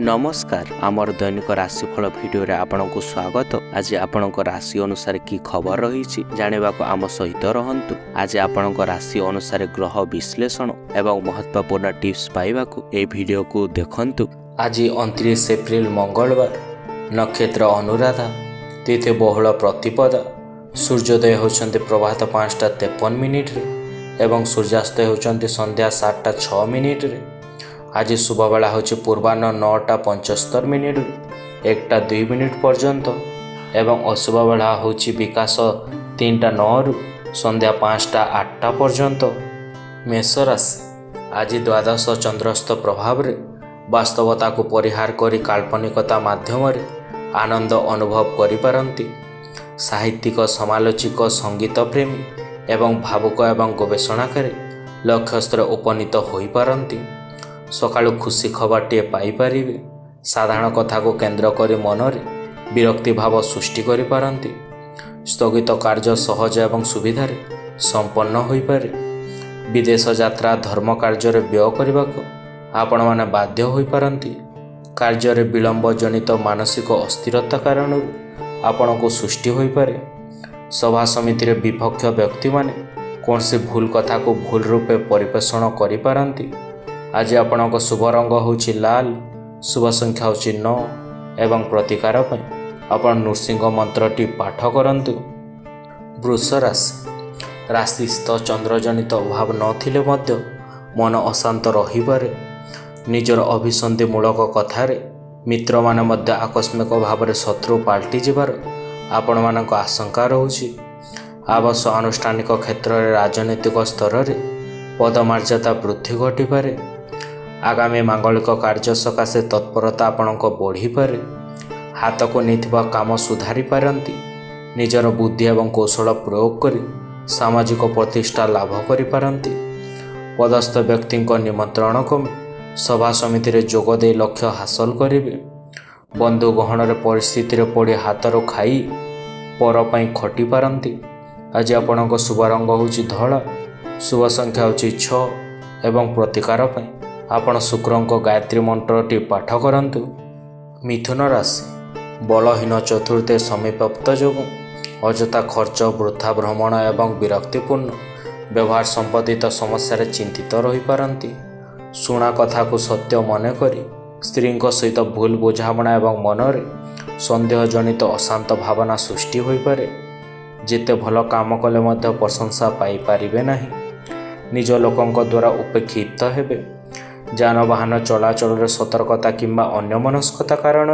नमस्कार आमर दैनिक राशिफल भिडियो रे आपनको स्वागत। आज आपणक राशि अनुसार की खबर रही जाना आम सहित रहंतु। आज आपणक राशि अनुसार ग्रह विश्लेषण एवं महत्वपूर्ण टिप्स पाइबाकू ए वीडियो को देखंतु। आज 29 एप्रिल मंगलवार, नक्षत्र अनुराधा, तिथि बहुल प्रतिपदा, सूर्योदय होचंते प्रभात 5:53 एवं सूर्यास्त होचंते संध्या 7:06। आज शुभ बेला होची पूर्वाह्न 9:75 1:02 पर्यंत एवं अशुभ बेला होची विकास 3:09 संध्या 5:08 पर्यंत। मेष राशि आज द्वादश चंद्रस्थ प्रभाव रे वास्तवता को परिहार करी काल्पनिकता माध्यम रे आनंद अनुभव करि पारंती। साहित्यिक, समालोचक, संगीत प्रेमी एवं भावुक एवं गवेषणाकारी लक्ष्यस्तर उपनीत होई पारंती। सकाळु खुशी खबरटीए पाइपारे। साधारण कथा को केन्द्र करी मनरे विरक्ति भाव सृष्टि करि पारंती। स्थगित कार्य सहज एवं सुविधारे संपन्न होई पारे। विदेश यात्रा, धर्म कार्य व्यय करने को आपण माने बाध्य होई पारंती। कार्य विलंब जनित मानसिक अस्थिरता कारण आपण को सृष्टि होई पारे। सभा समिति विपक्ष व्यक्ति माने कौन से भूल कथा को भूल रूपे परिपेषण करि पारंती। आज आपणक शुभ रंग होची लाल, शुभ संख्या होची 9 एवं प्रतिकार आपण नृसिंह मंत्रटी पाठ करंतु। वृष राशि राशिस्थ चंद्रजनित अभाव नथिले मध्य मन अशांत रहिबारे निजर अभिसंधिमूलक कथारे मित्र माने मध्य आकस्मिक भाव में शत्रु पाल्टी जिबार आपण मानक आशंका रहुची। आवास आनुष्ठानिक क्षेत्र में राजनीतिक स्तर में पदमर्यादा वृद्धि घटिपारे। आगामी मांगलिक कार्य सकाशे तत्परता आपणक बढ़ी पारे। हाथ को नहीं काम सुधारी पारंती। निजर बुद्धि एवं कौशल प्रयोग करी सामाजिक प्रतिष्ठा लाभ करि पारंती। पदस्थ व्यक्ति निमंत्रण कमी सभा समिति रे जोग दे लक्ष्य हासिल करिवे। बंधु गहन रे परिस्थिति रे पड़ी हाथर खाई पर पई खटी पारंती। आज आपणक शुभ रंग होची धला, शुभ संख्या होची 6 एवं प्रतिकार पई आपण शुक्रंक गायत्री मंत्रटी पाठ करंतु। मिथुन राशि बलहीन चतुर्थे समीप्त जो अजथा खर्च, वृथा भ्रमण एवं विरक्तिपूर्ण व्यवहार संबंधित समस्या चिंतित रही पारंती। शुणा कथा को सत्य मन करी स्त्री सहित भूल बुझामणा एवं मनरे संदेह जनित अशांत भावना सृष्टि होई पारे। जेते भल काम कले मध्य प्रशंसा पाई पारिबे नाही। निज लोकंक द्वारा उपेक्षित हेबे। जानवाहन चलाचल सतर्कता किंबा अन्यमनस्कता कारण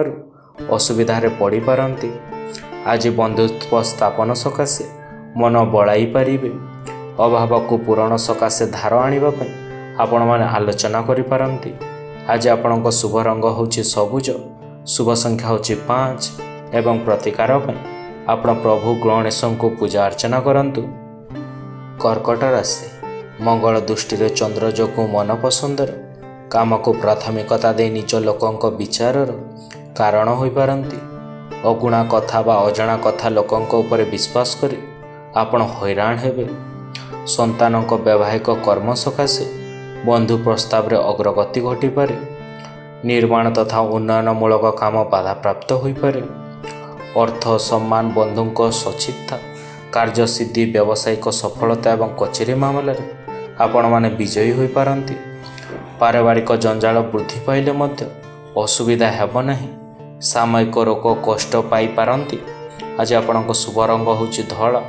असुविधा पड़ी पारंती। आज बंधुत्व स्थापन सकाशे मन बड़ाई पारिबे। अभाव को पूरण सकाशे धार आनिबा पई आपण माने आलोचना करि पारंती। आज आपणक शुभ रंग होची सबुज, शुभ संख्या होची 5 एवं प्रतिकार पई आपण प्रभु गणेशों को पूजा अर्चना करंतु। कर्कट राशि मंगल दृष्टि चंद्र जो मन पसंदर काम को प्राथमिकता दे निज लोकंक विचारर कारण होई पारंती। अगुणा कथा बा अजणा कथा लोकंक ऊपर विश्वास करी आपण हैरान हेबे। संतानक वैवाहिक कर्म सकाशे बंधु प्रस्ताव रे अग्रगति घटी पारे। निर्माण तथा उन्नयनमूलक काम बाधा प्राप्त होई पारे। अर्थ, सम्मान, बंधुंक सचिता, कार्यसिद्धि, व्यावसायिक सफलता एवं कचेरी मामला आपण माने विजयी होई पारंती। पारिवारिक जंजाल वृद्धि पाइले मध्य असुविधा हेब नहीं। सामयिक रोग कष्ट पाई पारंती। आज आपणक शुभ रंग होची धला,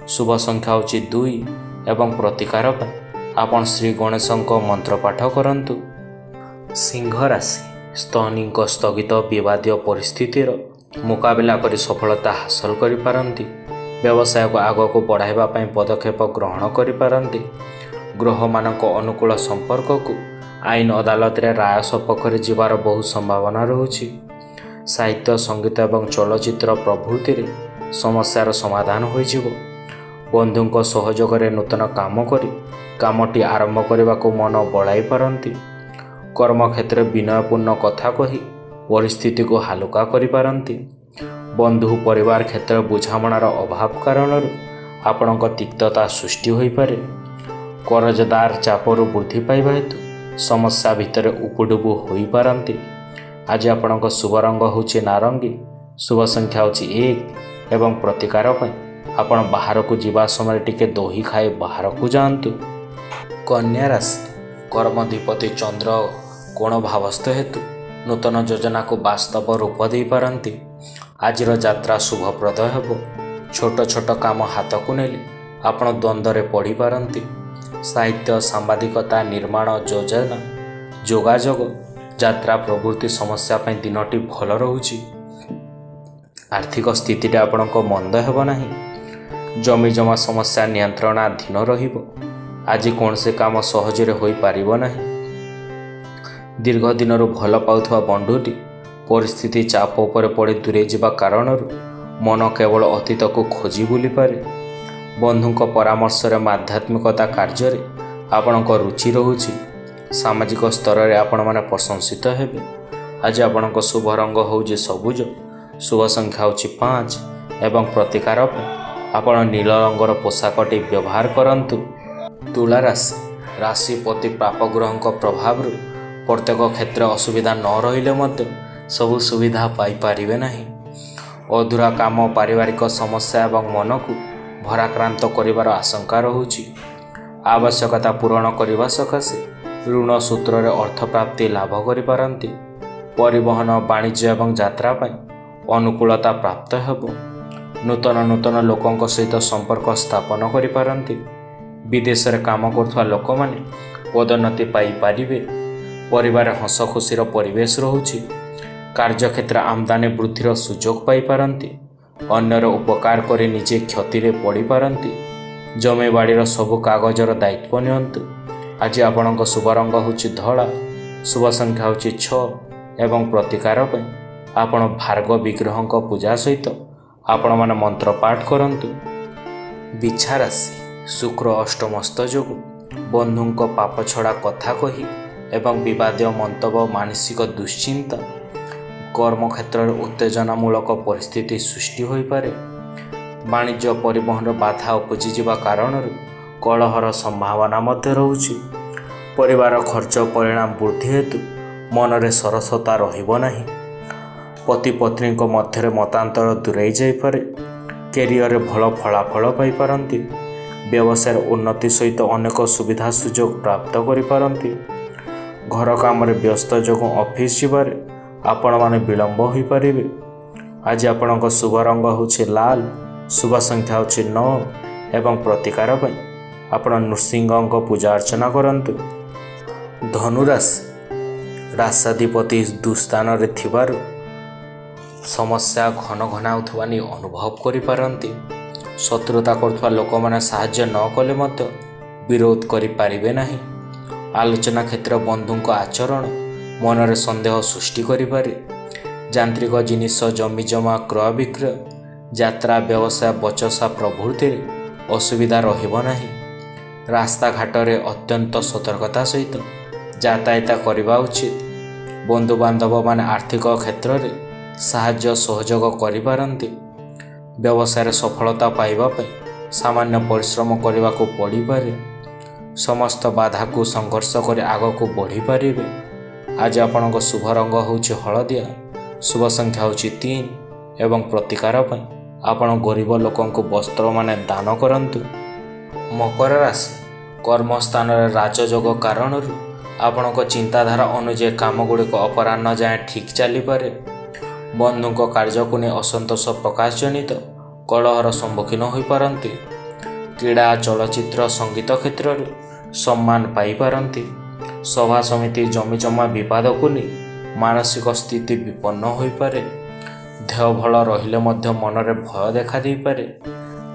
शुभ संख्या होची 2 एवं प्रतिकार आपण श्री गणेशों मंत्र पाठ करंतु। सिंह राशि स्तनिक स्थगित विवादीय परिस्थितिर मुकाबला करी सफलता हासिल करि पारंती। व्यवसाय को आग को बढ़ाइबा पई पदक्षेप ग्रहण करि पारंती। ग्रह मानक अनुकूल संपर्क को आईन अदालत रे राय सपक्ष रे जीवार बहु संभावना रहुछि। साहित्य, संगीत एवं चलचित्र प्रभृति रे समस्यार समाधान होई जिवो। बंधुंक सहयोग रे नूतन काम करी कामटी आरंभ करबा को मन बळाई पारंती। कर्म क्षेत्र विनयपूर्ण कथा कही परिस्थिति को हालुका करि पारंती। बंधु परिवार क्षेत्र बुझामणार अभाव कारण आपणक तिक्तता सृष्टि होई पारे। कर्जदार चापरू वृद्धि पाइबा हेतु समस्या भितर उपुडुबु होई पारंती। आज आपणक शुभ रंग होछि नारंगी, शुभ संख्या होछि 1 एवं प्रतिकार आपण बाहर को जीवा समय टिके दही खाए बाहर को जातु। कन्या राशि कर्मधिपति चंद्र कोण भावस्थ हेतु नूतन योजना को वास्तव रूप दे पारती। आज यात्रा शुभप्रद हेब। छोट छोट काम हाथ को नेले आपण द्वंद्व पड़ी पारती। साहित्य सांबादिकता निर्माण योजना जोगाजोग यात्रा प्रवृत्ति समस्या दिनटी भल रोचे। आर्थिक स्थिति आपणक मंद हेब नाही। जमी जमा समस्या नियंत्रणाधीन रहिब। आज कौन से काम सहजरे होई पारिबो नाही। दीर्घ दिन भल पाउथवा बंधुटी परिस्थिति चाप उपर पड़ी दूरे जिबा कारणरू मन केवल अतीत को खोजी बुली पारे। बंधुक परामर्श आध्यात्मिकता कार्य आपणक रुचि रोचे। सामाजिक स्तर में आपण माने प्रशंसित हेबे। आज आपणक शुभ रंग होउछि सबुज, शुभ संख्या होउछि 5 एवं प्रतिकार आपण नील रंगर पोशाकटी व्यवहार करंतु। तुला राशि राशिपति पापग्रह प्रभाव प्रत्येक क्षेत्र असुविधा न रहिले मध्य सबु सुविधा पाई पारिबे नाही। अधूरा काम पारिवारिक समस्या एवं मन को भराक्रांत करिवार आशंका रहुछि। आवश्यकता पूरण करने सकाशे ऋण सूत्र अर्थ प्राप्ति लाभ करिपारंती। परिवहन वाणिज्य एवं यात्रा पाई अनुकूलता प्राप्त हेब। नूतन नूतन लोकों सहित संपर्क स्थापन करिपारंती। विदेश में काम करुवा लोक माने पदोन्नति पाई पारिबे। परिवार हस खुशीर परिवेश रहुछि। कार्यक्षेत्र आमदानी वृद्धिर सुजोग पाई पारंती। अन्यर उपकार करी निजे क्षति रे पड़ी पारंती। जमी बाड़ीर सबु कागजर दायित्व नियंतु। आज आपणक शुभ रंग होछि धला, शुभ संख्या होछि 6 एवं प्रतिकार आपण भार्गव विग्रह पूजा सहित आपण माने मंत्र पाठ करंतु। बिछा राशि शुक्र अष्टमस्त जोगु बंधुक पाप छड़ा कथा कही एवं विवादीय मंतव्य मानसिक दुश्चिंता कर्म क्षेत्र में उत्तेजनामूलक परिस्थिति सृष्टि हो पारे। वाणिज्य परिवहन बाधा उपजिवा कारण कलहर संभावना मध्य रहुछि। परिवार खर्च परिणाम वृद्धि हेतु मनरे सरसता रहिब नाही। पति पत्नी मध्य मतांतर दूरेई जाई पारे। कैरियर भल फलाफल पाई पारंती। व्यवसाय उन्नति सहित अनेक सुविधा सुजोग प्राप्त करि पारंती। घर काम व्यस्त जोग ऑफिस जीवारे आपण माने विलंब हो पारिबे। आज आपणक शुभ रंग होछि लाल, शुभ संख्या होछि 9 एवं प्रतिकार आपण नृसिंह पूजा अर्चना करंतु। धनुराशि राशाधिपति दुस्थान रे थिबारु समस्या घन घनाउथवानी अनुभव करि पारंती। शत्रुता करथवा लोक माने साहाय्य न कले मध्य विरोध करि पारिबे नाही। आलोचना क्षेत्र बंधुक आचरण मनरे संदेह सृष्टि करिपारे। यांत्रिक जिनिष जमी जमा क्रय विक्रय यात्रा व्यवसाय बचसा प्रभृति असुविधा रहिब नाही। रास्ता घाट रे अत्यंत सतर्कता सहित यातायात करवा उचित। बंधु बांधव माने आर्थिक क्षेत्र में साहाय्य सहयोग करिपारंती। व्यवसाय सफलता पाइबा पई सामान्य परिश्रम करने को पड़ी पारे। समस्त बाधा को संघर्ष कर आग को बढ़ी पारिबे। आज आपणक शुभ रंग होछि हलदिया, शुभ संख्या होछि 3 एवं प्रतिकार आपण गरीब लोकों को वस्त्र माने दान करंतु। मकर राशि कर्मस्थान राजयोग कारण आपणक चिंताधारा अनुसार काम गुड़िक अपराह्न जाए ठीक चली पारे। बंधुक कार्य को नहीं असंतोष प्रकाश जनित कलहर सम्मुखीन हो पारंती। क्रीड़ा चलचित्र संगीत क्षेत्र सम्मान पाई पारंती। सभा समिति जमी जमा विवाद को नहीं मानसिक स्थिति विपन्न हो पारे। देह भल रहिले मध्य मनरे भय देखा दे पारे।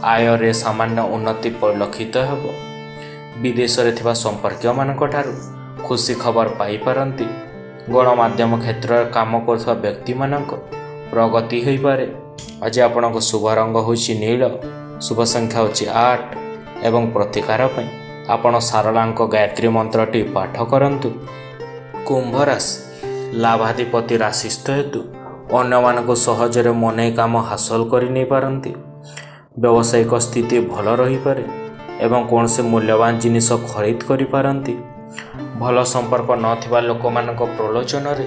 आय रे सामान्य उन्नति परिलक्षित हेब। विदेश रे थिबा संपर्कीय मानक ठारू खुशी खबर पाई पारंती। गणमाध्यम क्षेत्र काम करथवा व्यक्ति मानक प्रगति हो पारे। आज आपणक शुभ रंग होछि नील, शुभ संख्या होछि 8 एवं प्रतिकार आपण सारलांक गायत्री मंत्रटी पाठ करंतु। कुंभ राशि लाभाधिपति राशिस्थ हेतु अन्य मानक सहजरे मनै काम हासिल करि नै पारंती। व्यावसायिक स्थिति भल रही पारे एवं कौन से मूल्यवान जिनिस खरीद करि पारंती। भल संपर्क नथिबा लोक मानक प्रलोचन रे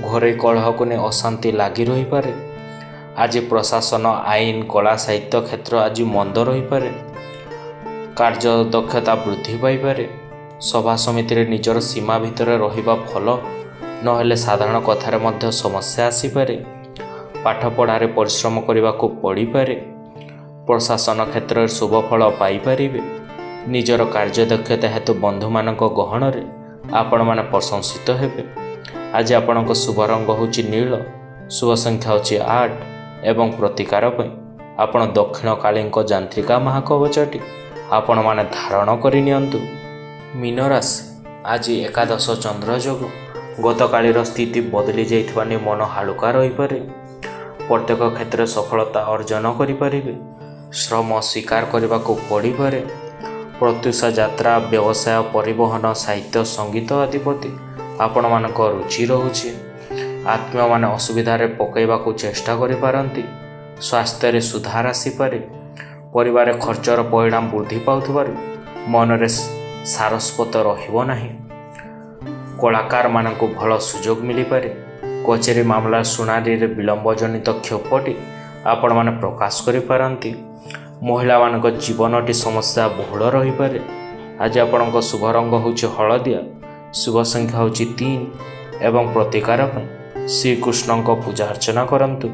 ଘରୋଇ କଳହକୁ ନେଇ ଅଶାନ୍ତି ଲାଗି ରହିପାରେ। ଆଜି ପ୍ରଶାସନ, ଆଇନ, କଳା, ସାହିତ୍ୟ କ୍ଷେତ୍ର ଆଜି ମନ୍ଦ ରହିପାରେ। କାର୍ଯ୍ୟ ଦକ୍ଷତା ବୃଦ୍ଧି ପାଇପାରେ। ସଭା ସମିତିରେ ନିଜର ସୀମା ଭିତରେ ରହିବା ଭଲ, ନହେଲେ ସାଧାରଣ କଥାରେ ମଧ୍ୟ ସମସ୍ୟା ଆସିପାରେ। ପାଠପଢ଼ାରେ ପରିଶ୍ରମ କରିବାକୁ ପଡ଼ିପାରେ। ପ୍ରଶାସନ କ୍ଷେତ୍ରରେ ଶୁଭ ଫଳ ପାଇପାରିବେ। ନିଜର କାର୍ଯ୍ୟଦକ୍ଷତା ହେତୁ ବନ୍ଧୁମାନଙ୍କ ଗହଣରେ ଆପଣମାନେ ପ୍ରଶଂସିତ ହେବେ। ଆଜି ଆପଣଙ୍କ ଶୁଭ ରଙ୍ଗ ହେଉଛି ନୀଳ, ଶୁଭ ସଂଖ୍ୟା ହେଉଛି 8 ଏବଂ ପ୍ରତିକାର ପାଇଁ ଆପଣ ଦକ୍ଷିଣକାଳୀଙ୍କ ଯାନ୍ତ୍ରିକା ମହାକବଚଟି ଆପଣମାନେ ଧାରଣ କରି ନିଅନ୍ତୁ। ମୀନ ରାଶି, ଆଜି ଏକାଦଶ ଚନ୍ଦ୍ର ଯୋଗୁଁ ଗତକାଲିର ସ୍ଥିତି ବଦଳି ଯାଇଥିବା ନେଇ ମନ ହାଲୁକା ରହିପାରେ। ପ୍ରତ୍ୟେକ କ୍ଷେତ୍ରରେ ସଫଳତା ଅର୍ଜନ କରିପାରିବେ। ଶ୍ରମ ସ୍ୱୀକାର କରିବାକୁ ପଡ଼ିପାରେ। ପ୍ରତ୍ୟୁଷ ଯାତ୍ରା, ବ୍ୟବସାୟ, ପରିବହନ, ସାହିତ୍ୟ, ସଙ୍ଗୀତ ଆଦି ପ୍ରତି ଆପଣମାନଙ୍କ ରୁଚି ରହୁଛି। ଆତ୍ମୀୟମାନେ ଅସୁବିଧାରେ ପକାଇବାକୁ ଚେଷ୍ଟା କରିପାରନ୍ତି। ସ୍ୱାସ୍ଥ୍ୟରେ ସୁଧାର ଆସିପାରେ। ପରିବାରରେ ଖର୍ଚ୍ଚର ପରିଣାମ ବୃଦ୍ଧି ପାଉଥିବାରୁ ମନରେ ସାରସ୍ୱତ ରହିବ ନାହିଁ। କଳାକାରମାନଙ୍କୁ ଭଲ ସୁଯୋଗ ମିଳିପାରେ। କଚେରୀ ମାମଲା ଶୁଣାଣିରେ ବିଳମ୍ବ ଜନିତ କ୍ଷୋଭଟି ଆପଣମାନେ ପ୍ରକାଶ କରିପାରନ୍ତି। ମହିଳାମାନଙ୍କ ଜୀବନଟି ସମସ୍ୟା ବହୁଳ ରହିପାରେ। ଆଜି ଆପଣଙ୍କ ଶୁଭ ରଙ୍ଗ ହେଉଛି ହଳଦିଆ, ଶୁଭ ସଂଖ୍ୟା ହେଉଛି 3 ଏବଂ ପ୍ରତିକାର ପାଇଁ ଶ୍ରୀକୃଷ୍ଣଙ୍କ ପୂଜା ଅର୍ଚ୍ଚନା କରନ୍ତୁ।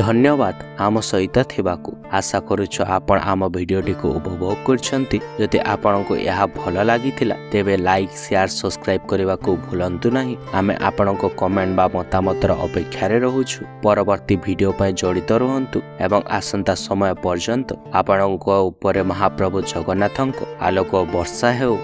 ଧନ୍ୟବାଦ ଆମ ସହିତ ଥିବାକୁ। ଆଶା କରୁଛୁ ଆପଣ ଆମ ଭିଡ଼ିଓଟିକୁ ଉପଭୋଗ କରିଛନ୍ତି। ଯଦି ଆପଣଙ୍କୁ ଏହା ଭଲ ଲାଗିଥିଲା ତେବେ ଲାଇକ୍, ସେୟାର, ସବସ୍କ୍ରାଇବ୍ କରିବାକୁ ଭୁଲନ୍ତୁ ନାହିଁ। ଆମେ ଆପଣଙ୍କ କମେଣ୍ଟ ବା ମତାମତର ଅପେକ୍ଷାରେ ରହୁଛୁ। ପରବର୍ତ୍ତୀ ଭିଡ଼ିଓ ପାଇଁ ଜଡ଼ିତ ରୁହନ୍ତୁ ଏବଂ ଆସନ୍ତା ସମୟ ପର୍ଯ୍ୟନ୍ତ ଆପଣଙ୍କ ଉପରେ ମହାପ୍ରଭୁ ଜଗନ୍ନାଥଙ୍କ ଆଲୋକ ବର୍ଷା ହେଉ।